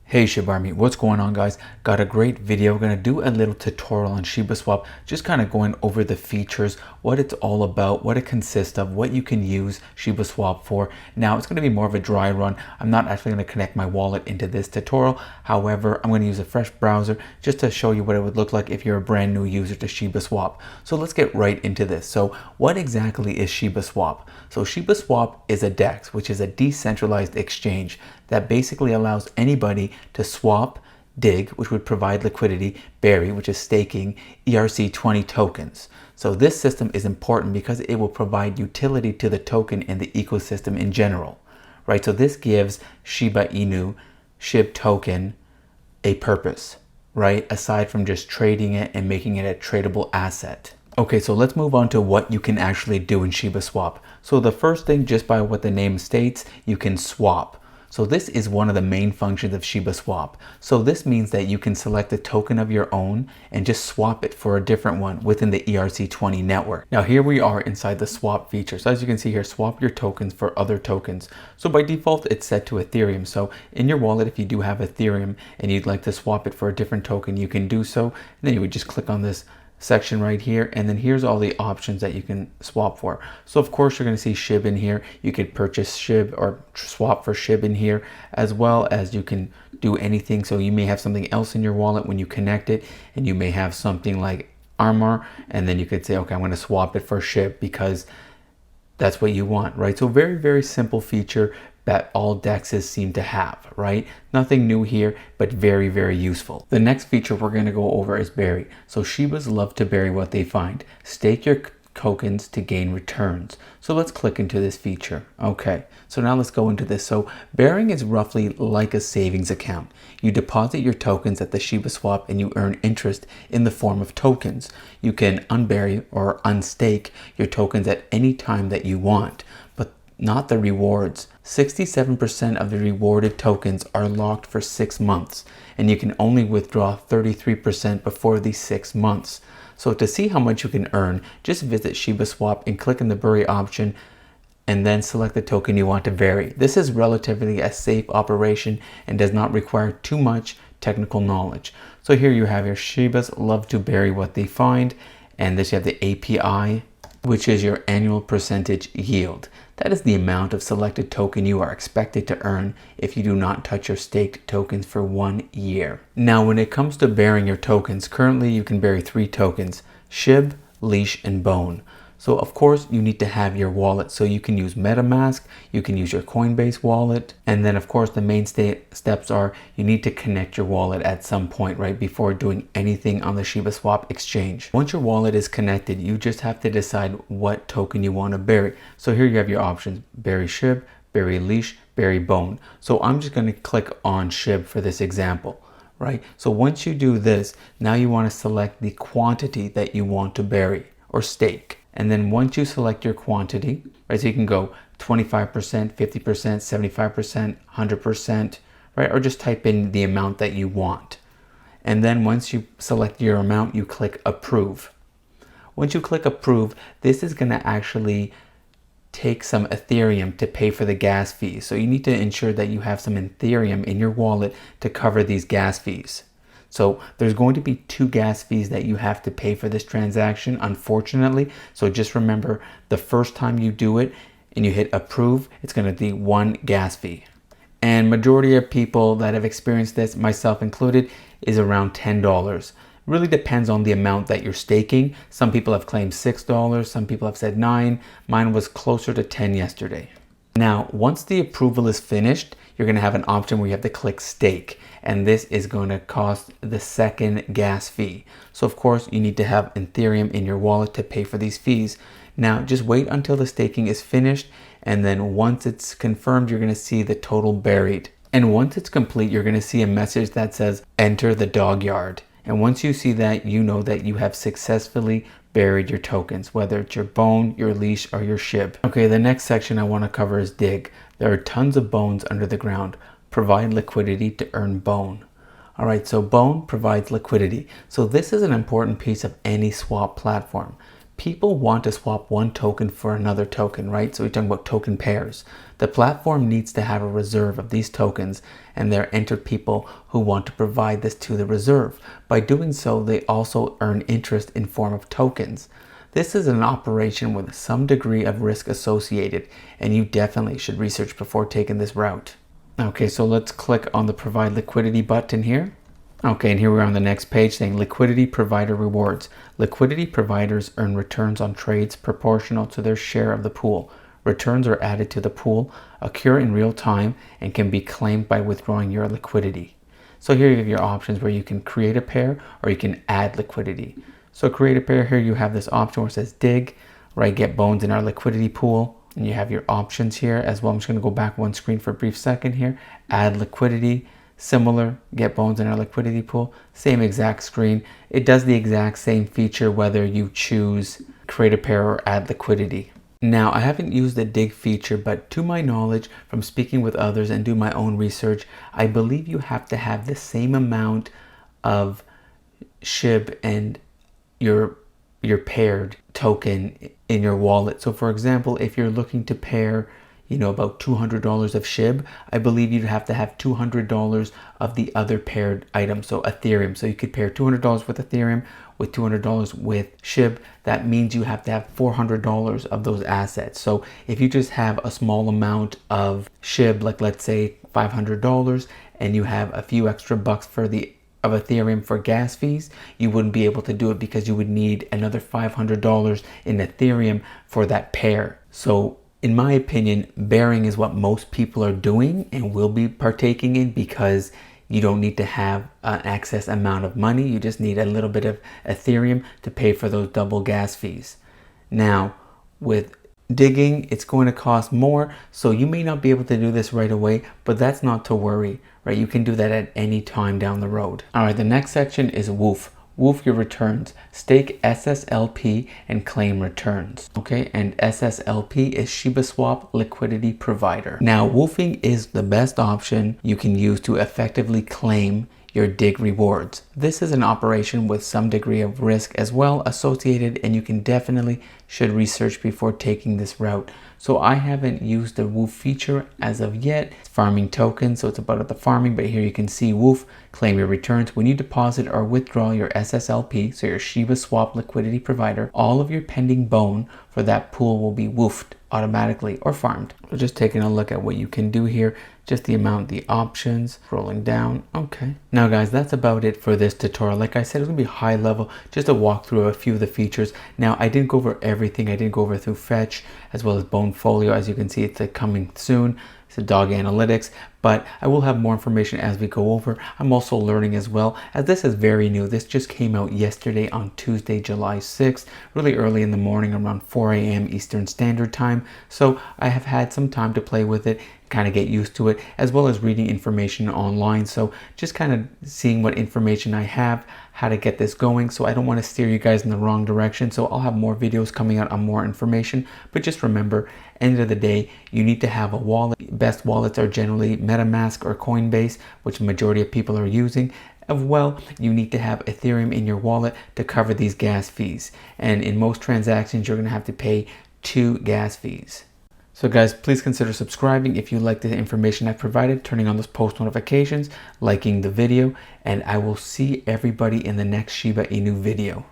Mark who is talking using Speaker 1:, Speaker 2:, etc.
Speaker 1: Hey Shiba Army, what's going on guys? Got a great video. We're going to do a little tutorial on Shiba Swap, just kind of going over the features, what it's all about, what it consists of, what you can use Shiba Swap for. Now it's going to be more of a dry run. I'm not actually going to connect my wallet into this tutorial. However, I'm going to use a fresh browser just to show you what it would look like if you're a brand new user to Shiba Swap. So let's get right into this. So what exactly is Shiba Swap? So Shiba Swap is a DEX, which is a decentralized exchange that basically allows anybody to swap, dig, which would provide liquidity, bury, which is staking, ERC20 tokens. So this system is important because it will provide utility to the token and the ecosystem in general, right? So this gives Shiba Inu, SHIB token, a purpose, right? Aside from just trading it and making it a tradable asset. Okay, so let's move on to what you can actually do in Shiba Swap. So the first thing, just by what the name states, you can swap. So this is one of the main functions of Shiba Swap. So this means that you can select a token of your own and just swap it for a different one within the ERC20 network. Now here we are inside the swap feature. So as you can see here, swap your tokens for other tokens. So by default, it's set to Ethereum. So in your wallet, if you do have Ethereum and you'd like to swap it for a different token, you can do so. And then you would just click on this section right here, and then here's all the options that you can swap for. So of course you're going to see SHIB in here. You could purchase SHIB or swap for SHIB in here, as well as you can do anything. So you may have something else in your wallet when you connect it, and you may have something like Armor, and then you could say, okay, I'm going to swap it for SHIB because that's what you want, right? So very simple feature that all DEXs seem to have, right? Nothing new here, but very useful. The next feature we're going to go over is bury. So Shibas love to bury what they find. Stake your tokens to gain returns. So let's click into this feature. Okay, so now let's go into this. So burying is roughly like a savings account. You deposit your tokens at the Shiba Swap and you earn interest in the form of tokens. You can unbury or unstake your tokens at any time that you want, but not the rewards. 67% of the rewarded tokens are locked for 6 months, and you can only withdraw 33% before these 6 months. So to see how much you can earn, just visit Shiba Swap and click on the bury option and then select the token you want to bury. This is relatively a safe operation and does not require too much technical knowledge. So here you have your Shibas love to bury what they find, and this you have the API, which is your annual percentage yield. That is the amount of selected token you are expected to earn if you do not touch your staked tokens for 1 year. Now, when it comes to burying your tokens, currently you can bury 3 tokens: SHIB, Leash, and Bone. So of course you need to have your wallet. So you can use MetaMask, you can use your Coinbase wallet, and then of course the main steps are you need to connect your wallet at some point, right, before doing anything on the Shiba Swap exchange. Once your wallet is connected, you just have to decide what token you want to bury. So here you have your options: bury SHIB, bury Leash, bury Bone. So I'm just going to click on SHIB for this example, right? So once you do this, now you want to select the quantity that you want to bury or stake. And then once you select your quantity, right, so you can go 25%, 50%, 75%, 100%, right, or just type in the amount that you want. And then once you select your amount, you click approve. Once you click approve, this is going to actually take some Ethereum to pay for the gas fees. So you need to ensure that you have some Ethereum in your wallet to cover these gas fees. So there's going to be 2 gas fees that you have to pay for this transaction, unfortunately. So just remember, the first time you do it and you hit approve, it's going to be 1 gas fee. And majority of people that have experienced this, myself included, is around $10. Really depends on the amount that you're staking. Some people have claimed $6, some people have said $9. Mine was closer to 10 yesterday. Now, once the approval is finished, you're going to have an option where you have to click stake, and this is going to cost the 2nd gas fee. So of course you need to have Ethereum in your wallet to pay for these fees. Now just wait until the staking is finished, and then once it's confirmed, you're going to see the total buried. And once it's complete, you're going to see a message that says enter the dog yard. And once you see that, you know that you have successfully buried your tokens, whether it's your Bone, your Leash, or your SHIB. Okay, the next section I want to cover is dig. There are tons of bones under the ground. Provide liquidity to earn Bone. All right, so Bone provides liquidity. So this is an important piece of any swap platform. People want to swap one token for another token, right? So we're talking about token pairs. The platform needs to have a reserve of these tokens, and there are entered people who want to provide this to the reserve. By doing so, they also earn interest in form of tokens. This is an operation with some degree of risk associated, and you definitely should research before taking this route. Okay, so let's click on the provide liquidity button here. Okay, and here we're on the next page saying liquidity provider rewards. Liquidity providers earn returns on trades proportional to their share of the pool. Returns are added to the pool, occur in real time, and can be claimed by withdrawing your liquidity. So here you have your options where you can create a pair or you can add liquidity. So create a pair, here you have this option where it says dig, right? Get bones in our liquidity pool. And you have your options here as well. I'm just going to go back one screen for a brief second here. Add liquidity. Similar, get bones in our liquidity pool, same exact screen. It does the exact same feature whether you choose create a pair or add liquidity. Now, I haven't used the dig feature, but to my knowledge from speaking with others and do my own research, I believe you have to have the same amount of SHIB and your paired token in your wallet. So for example, if you're looking to pair about $200 of SHIB, I believe you'd have to have $200 of the other paired item, so Ethereum. So you could pair $200 with Ethereum with $200 with SHIB. That means you have to have $400 of those assets. So if you just have a small amount of SHIB, like let's say $500, and you have a few extra bucks of Ethereum for gas fees, you wouldn't be able to do it because you would need another $500 in Ethereum for that pair. So in my opinion, bearing is what most people are doing and will be partaking in because you don't need to have an excess amount of money. You just need a little bit of Ethereum to pay for those double gas fees. Now, with digging, it's going to cost more, so you may not be able to do this right away, but that's not to worry, right? You can do that at any time down the road. All right, the next section is WOOF. WOOF your returns. Stake SSLP and claim returns. Okay, and SSLP is Shiba Swap liquidity provider. Now, woofing is the best option you can use to effectively claim your dig rewards. This is an operation with some degree of risk as well associated, and you can definitely should research before taking this route. So I haven't used the WOOF feature as of yet. It's farming tokens, so it's about the farming, but here you can see WOOF, claim your returns. When you deposit or withdraw your SSLP, so your Shiba Swap liquidity provider, all of your pending bone for that pool will be woofed automatically or farmed. So just taking a look at what you can do here, just the amount, the options, scrolling down. Okay. Now guys, that's about it for this tutorial. Like I said, it's gonna be high level, just a walkthrough of a few of the features. Now I didn't go over everything. I didn't go over through fetch as well as bone folio. As you can see, it's coming soon. It's a dog analytics, but I will have more information as we go over. I'm also learning as well, as this is very new. This just came out yesterday on Tuesday, July 6th, really early in the morning, around 4 a.m. Eastern Standard Time. So I have had some time to play with it, kind of get used to it, as well as reading information online. So just kind of seeing what information I have, how to get this going. So I don't want to steer you guys in the wrong direction. So I'll have more videos coming out on more information, but just remember, end of the day, you need to have a wallet. Best wallets are generally MetaMask or Coinbase, which majority of people are using. As well, you need to have Ethereum in your wallet to cover these gas fees. And in most transactions, you're going to have to pay 2 gas fees. So guys, please consider subscribing if you like the information I've provided, turning on those post notifications, liking the video, and I will see everybody in the next Shiba Inu video.